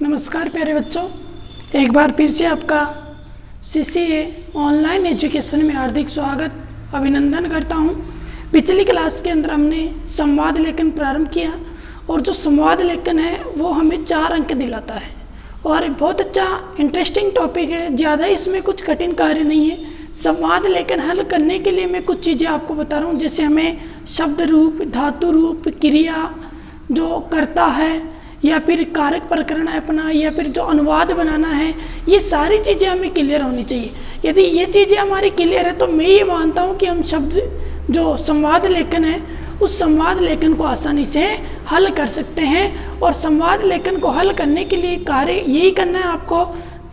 नमस्कार प्यारे बच्चों, एक बार फिर से आपका CCA ऑनलाइन एजुकेशन में हार्दिक स्वागत अभिनंदन करता हूं। पिछली क्लास के अंदर हमने संवाद लेखन प्रारंभ किया और जो संवाद लेखन है वो हमें 4 अंक दिलाता है और बहुत अच्छा इंटरेस्टिंग टॉपिक है। ज़्यादा इसमें कुछ कठिन कार्य नहीं है। संवाद लेखन हल करने के लिए मैं कुछ चीज़ें आपको बता रहा हूँ, जैसे हमें शब्द रूप, धातु रूप, क्रिया जो करता है या फिर कारक प्रकरण अपना या फिर जो अनुवाद बनाना है, ये सारी चीज़ें हमें क्लियर होनी चाहिए। यदि ये चीज़ें हमारी क्लियर है तो मैं ये मानता हूँ कि हम शब्द जो संवाद लेखन है उस संवाद लेखन को आसानी से हल कर सकते हैं। और संवाद लेखन को हल करने के लिए कार्य यही करना है आपको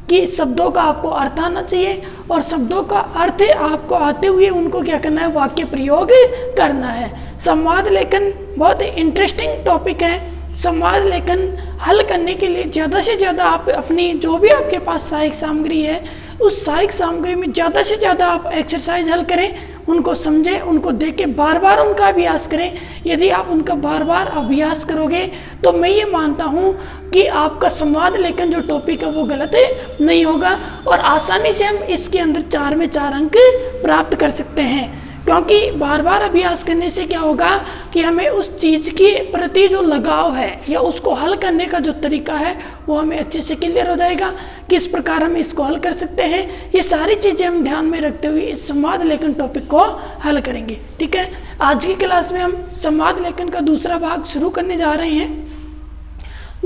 कि शब्दों का आपको अर्थ आना चाहिए और शब्दों का अर्थ आपको आते हुए उनको क्या करना है, वाक्य प्रयोग करना है। संवाद लेखन बहुत इंटरेस्टिंग टॉपिक है। संवाद लेखन हल करने के लिए ज़्यादा से ज़्यादा आप अपनी जो भी आपके पास सहायक सामग्री है उस सहायक सामग्री में ज़्यादा से ज़्यादा आप एक्सरसाइज हल करें, उनको समझें, उनको देख के बार बार उनका अभ्यास करें। यदि आप उनका बार बार अभ्यास करोगे तो मैं ये मानता हूँ कि आपका संवाद लेखन जो टॉपिक है वो गलत नहीं होगा और आसानी से हम इसके अंदर 4 में 4 अंक प्राप्त कर सकते हैं। क्योंकि बार बार अभ्यास करने से क्या होगा कि हमें उस चीज़ के प्रति जो लगाव है या उसको हल करने का जो तरीका है वो हमें अच्छे से क्लियर हो जाएगा। किस प्रकार हम इसको हल कर सकते हैं, ये सारी चीज़ें हम ध्यान में रखते हुए इस संवाद लेखन टॉपिक को हल करेंगे। ठीक है, आज की क्लास में हम संवाद लेखन का दूसरा भाग शुरू करने जा रहे हैं।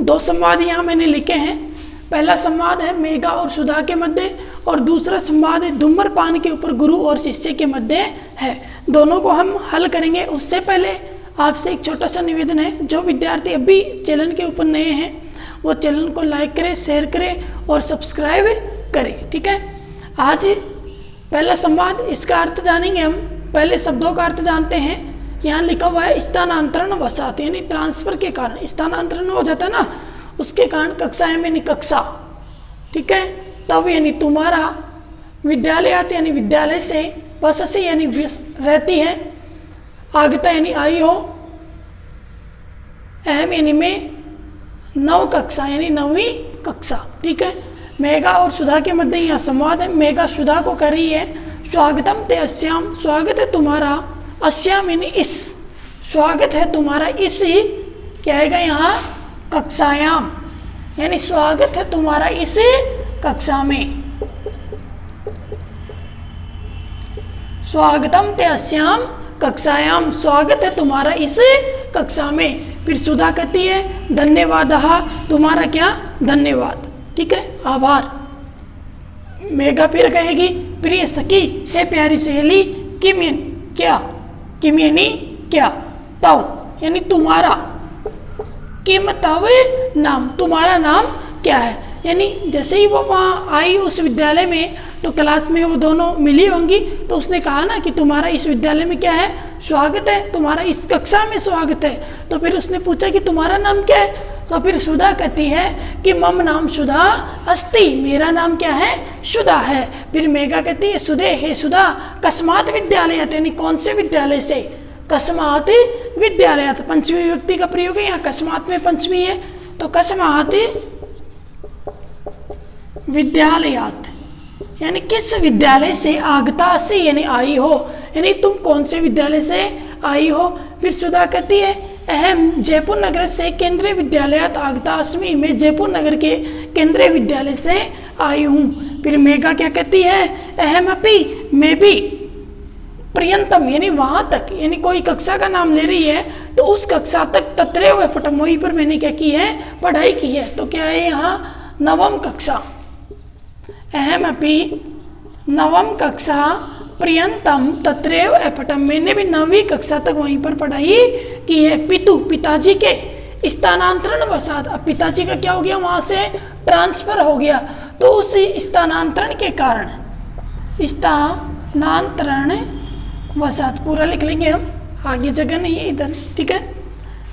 2 संवाद यहाँ मैंने लिखे हैं। पहला संवाद है मेघा और सुधा के मध्य और दूसरा संवाद है धूम्रपान के ऊपर गुरु और शिष्य के मध्य है। दोनों को हम हल करेंगे। उससे पहले आपसे एक छोटा सा निवेदन है, जो विद्यार्थी अभी चैनल के ऊपर नए हैं वो चैनल को लाइक करें, शेयर करें और सब्सक्राइब करें। ठीक है, आज पहला संवाद, इसका अर्थ जानेंगे हम। पहले शब्दों का अर्थ जानते हैं। यहाँ लिखा हुआ है स्थानांतरण वसात, यानी ट्रांसफर के कारण स्थानांतरण हो जाता है ना, उसके कारण कक्षाएं में यानी कक्षा। ठीक है, तब यानी तुम्हारा, विद्यालयात यानी विद्यालय से, वससी यानी रहती है, आगता यानी आई हो, अहम यानी में, नव कक्षा यानी 9वीं कक्षा। ठीक है, मेघा और सुधा के मध्य यहाँ संवाद है। मेघा सुधा को कर रही है स्वागतम ते अस्याम, स्वागत है तुम्हारा, अस्याम यानी इस, स्वागत है तुम्हारा इस, क्या आएगा यहाँ, कक्षायाम, यानी स्वागत है तुम्हारा इस कक्षा में। स्वागतम ते अस्याम कक्षायाम, स्वागत है तुम्हारा इस कक्षा में। फिर सुधा कहती है धन्यवाद, तुम्हारा क्या, धन्यवाद। ठीक है, आभार। मेघा फिर कहेगी प्रिय सखी, हे प्यारी सहेली, किम क्या, किम यानी क्या, तव यानी तुम्हारा, किम तव नाम, तुम्हारा नाम क्या है। यानी जैसे ही वो वहाँ आई उस विद्यालय में तो क्लास में वो दोनों मिली होंगी, तो उसने कहा ना कि तुम्हारा इस विद्यालय में क्या है, स्वागत है, तुम्हारा इस कक्षा में स्वागत है। तो फिर उसने पूछा कि तुम्हारा नाम क्या है, तो फिर सुधा कहती है कि मम नाम सुधा अस्ति, मेरा नाम क्या है, सुधा है। फिर मेघा कहती है सुधे, हे सुधा, कस्मात विद्यालय, यानी कौन से विद्यालय से, कस्मात विद्यालयात, पंचमी विभक्ति का प्रयोग है, यहाँ कस्मात में पंचमी है, तो कस्मात विद्यालयात यानी किस विद्यालय से, आगता से यानी आई हो, यानी तुम कौन से विद्यालय से आई हो। फिर सुधा कहती है अहम जयपुर नगर से केंद्रीय विद्यालयात आगता अस्मि, मैं जयपुर नगर के केंद्रीय विद्यालय से आई हूँ। फिर मेघा क्या कहती है, अहम अपि, मैं भी, पर्यंतम यानी वहां तक, यानी कोई कक्षा का नाम ले रही है तो उस कक्षा तक, तत्रैव पठम, वहीं पर मैंने क्या की है, पढ़ाई की है। तो क्या है यहाँ, 9वीं कक्षा, अहम अपि नवम कक्षा पर्यंतम तत्रैव अपठम, मैंने भी 9वीं कक्षा तक वहीं पर पढ़ाई की है। पितु, पिताजी के स्थानांतरण वसात, अब पिताजी का क्या हो गया, वहां से ट्रांसफर हो गया, तो उस स्थानांतरण के कारण, स्थानांतरण वसात पूरा लिख लेंगे हम, आगे जगह नहीं है इधर। ठीक है,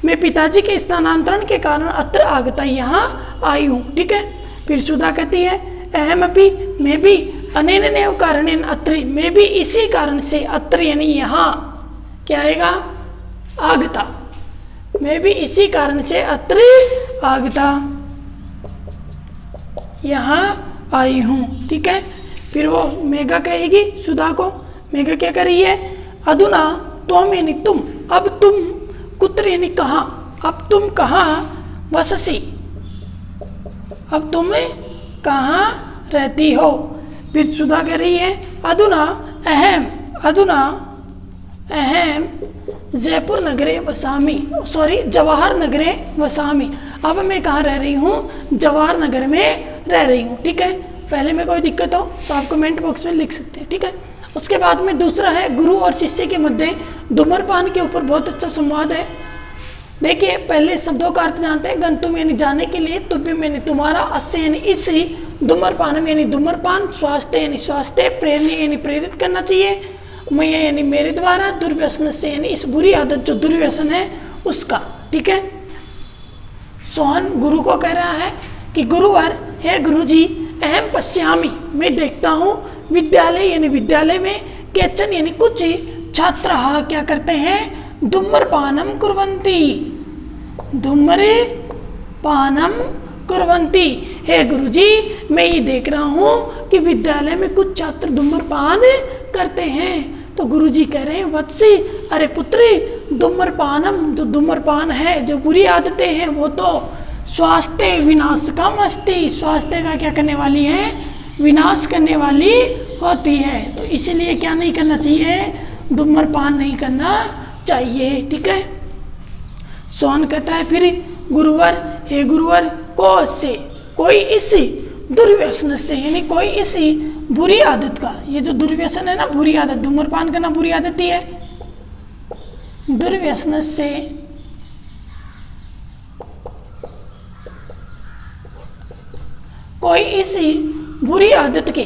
मैं पिताजी के स्थानांतरण के कारण अत्र आगता, यहाँ आई हूँ। ठीक है, फिर सुधा कहती है अहम अपि, मैं भी, अनेन कारणेन अत्रि, मैं भी इसी कारण से, अत्र यानी यहाँ, क्या आएगा, आगता, मैं भी इसी कारण से अत्र आगता। यहाँ आई हूँ। ठीक है, फिर वो मेघा कहेगी सुधा को, मेघा क्या कर रही है, अधुना त्वम यानी तुम, अब तुम, कुत्र यानी कहाँ, अब तुम कहाँ वससी, अब तुम कहाँ रहती हो। फिर सुधा कह रही है अधुना अहम जयपुर नगरे वसामी, सॉरी जवाहर नगरे वसामी, अब मैं कहाँ रह रही हूँ, जवाहर नगर में रह रही हूँ। ठीक है, पहले में कोई दिक्कत हो तो आप कमेंट बॉक्स में लिख सकते हैं। ठीक है, उसके बाद में दूसरा है गुरु और शिष्य के मध्य धूम्रपान के ऊपर बहुत अच्छा संवाद है। देखिए पहले शब्दों का अर्थ जानते हैं, गंतुम यानी जाने के लिए, तुभ्यम यानी तुम्हारा, अस्य यानी इसी, धूम्रपानम यानी धूम्रपान, स्वास्थ्य यानी स्वास्थ्य, प्रेरणा यानी प्रेरित करना चाहिए, मया यानी मेरे द्वारा, दुर्व्यसन से यानी इस बुरी आदत जो दुर्व्यसन है उसका। ठीक है, सोहन गुरु को कह रहा है कि गुरुवर, हे गुरुजी, अहम पश्यामी, मैं देखता हूँ, विद्यालय यानी विद्यालय में, केचन यानी कुछ छात्र क्या करते हैं, धूम्रपानम कुर्वन्ति, धूम्रपानम कुर्वन्ति। हे गुरुजी, मैं ये देख रहा हूँ कि विद्यालय में कुछ छात्र धूम्रपान करते हैं। तो गुरुजी कह रहे हैं वत्सी, अरे पुत्री, धूम्रपानम, जो धूम्रपान है, जो बुरी आदतें हैं, वो तो स्वास्थ्य विनाशकम अस्ति, स्वास्थ्य का क्या करने वाली है, विनाश करने वाली होती है। तो इसीलिए क्या नहीं करना चाहिए, धूम्रपान नहीं करना चाहिए। ठीक है, सोहन कहता है फिर गुरुवर, हे गुरुवर, को से, कोई इसी दुर्व्यसन से, यानी कोई इसी बुरी आदत का, ये जो दुर्व्यसन है ना, बुरी आदत, धूम्रपान करना बुरी आदत ही है, दुर्व्यसन से कोई इसी बुरी आदत के,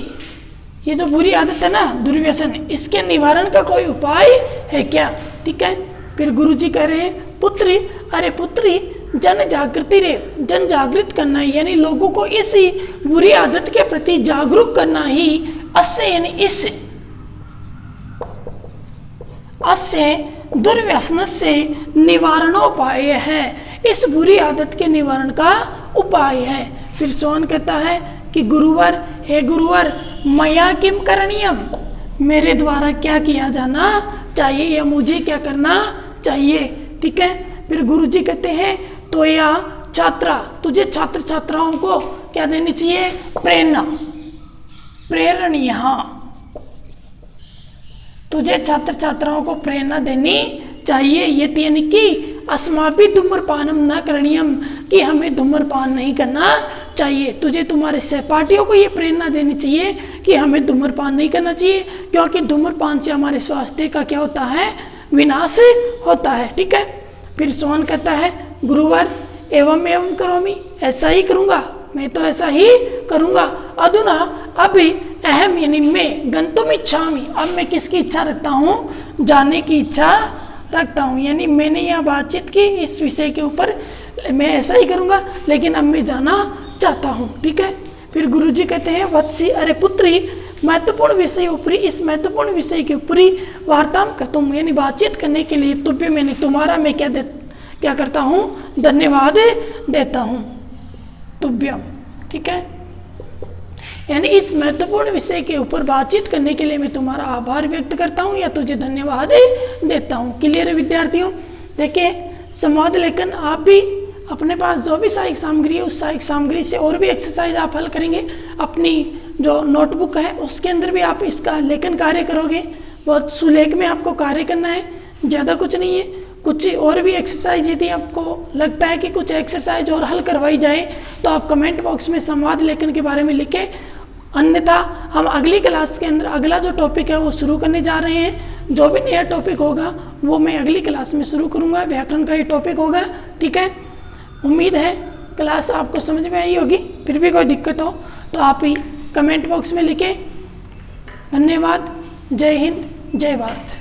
ये जो बुरी आदत है ना दुर्व्यसन, इसके निवारण का कोई उपाय है क्या। ठीक है, फिर गुरुजी कह रहे हैं पुत्री, अरे पुत्री, जन जागृति रे, जन जागृत करना यानी लोगों को इसी बुरी आदत के प्रति जागरूक करना ही अस्य यानी इस, अस्य दुर्व्यसन से निवारणोपाय है, इस बुरी आदत के निवारण का उपाय है। फिर सोहन कहता है कि गुरुवर, हे गुरुवर, मया किम करणीयम, मेरे द्वारा क्या किया जाना चाहिए या मुझे क्या करना चाहिए। ठीक है, फिर गुरुजी कहते हैं तो या छात्रा, तुझे छात्र छात्राओं को क्या देनी चाहिए, प्रेरणा, प्रेरणीय, तुझे छात्र छात्राओं को प्रेरणा देनी चाहिए। ये यानी कि अस्माभि धूम्रपानम न करणीयम, कि हमें धूम्रपान नहीं करना चाहिए। तुझे तुम्हारे सहपाठियों को ये प्रेरणा देनी चाहिए कि हमें धूम्रपान नहीं करना चाहिए, क्योंकि धूम्रपान से हमारे स्वास्थ्य का क्या होता है, विनाश होता है। ठीक है, फिर सोहन कहता है गुरुवर, एवं एवं करोमि, ऐसा ही करूँगा, मैं तो ऐसा ही करूँगा। अधुना, अभी, अहम यानी मैं, गंतुम इच्छामि, अब मैं किसकी इच्छा रखता हूँ, जाने की इच्छा रखता हूँ। यानी मैंने यह बातचीत की इस विषय के ऊपर, मैं ऐसा ही करूँगा, लेकिन अब मैं जाना चाहता हूँ। ठीक है, फिर गुरुजी कहते हैं वत्सी, अरे पुत्री, महत्वपूर्ण विषय ऊपरी, इस महत्वपूर्ण विषय के ऊपरी वार्ता करता हूँ, यानी बातचीत करने के लिए तुभ्य, मैंने तुम्हारा, मैं क्या करता हूँ, धन्यवाद देता हूँ, तुभ्यम। ठीक है, यानी इस महत्वपूर्ण विषय के ऊपर बातचीत करने के लिए मैं तुम्हारा आभार व्यक्त करता हूँ या तुझे धन्यवाद देता हूँ। क्लियर है विद्यार्थियों। देखिए संवाद लेखन आप भी अपने पास जो भी सहायक सामग्री है, उस सहायक सामग्री से और भी एक्सरसाइज आप हल करेंगे। अपनी जो नोटबुक है उसके अंदर भी आप इसका लेखन कार्य करोगे। बहुत सुलेख में आपको कार्य करना है, ज़्यादा कुछ नहीं है। कुछ और भी एक्सरसाइज यदि आपको लगता है कि कुछ एक्सरसाइज और हल करवाई जाए तो आप कमेंट बॉक्स में संवाद लेखन के बारे में लिखें। अन्यथा हम अगली क्लास के अंदर अगला जो टॉपिक है वो शुरू करने जा रहे हैं। जो भी नया टॉपिक होगा वो मैं अगली क्लास में शुरू करूँगा। व्याकरण का ही टॉपिक होगा। ठीक है, उम्मीद है क्लास आपको समझ में आई होगी। फिर भी कोई दिक्कत हो तो आप ही कमेंट बॉक्स में लिखें। धन्यवाद। जय हिंद, जय भारत।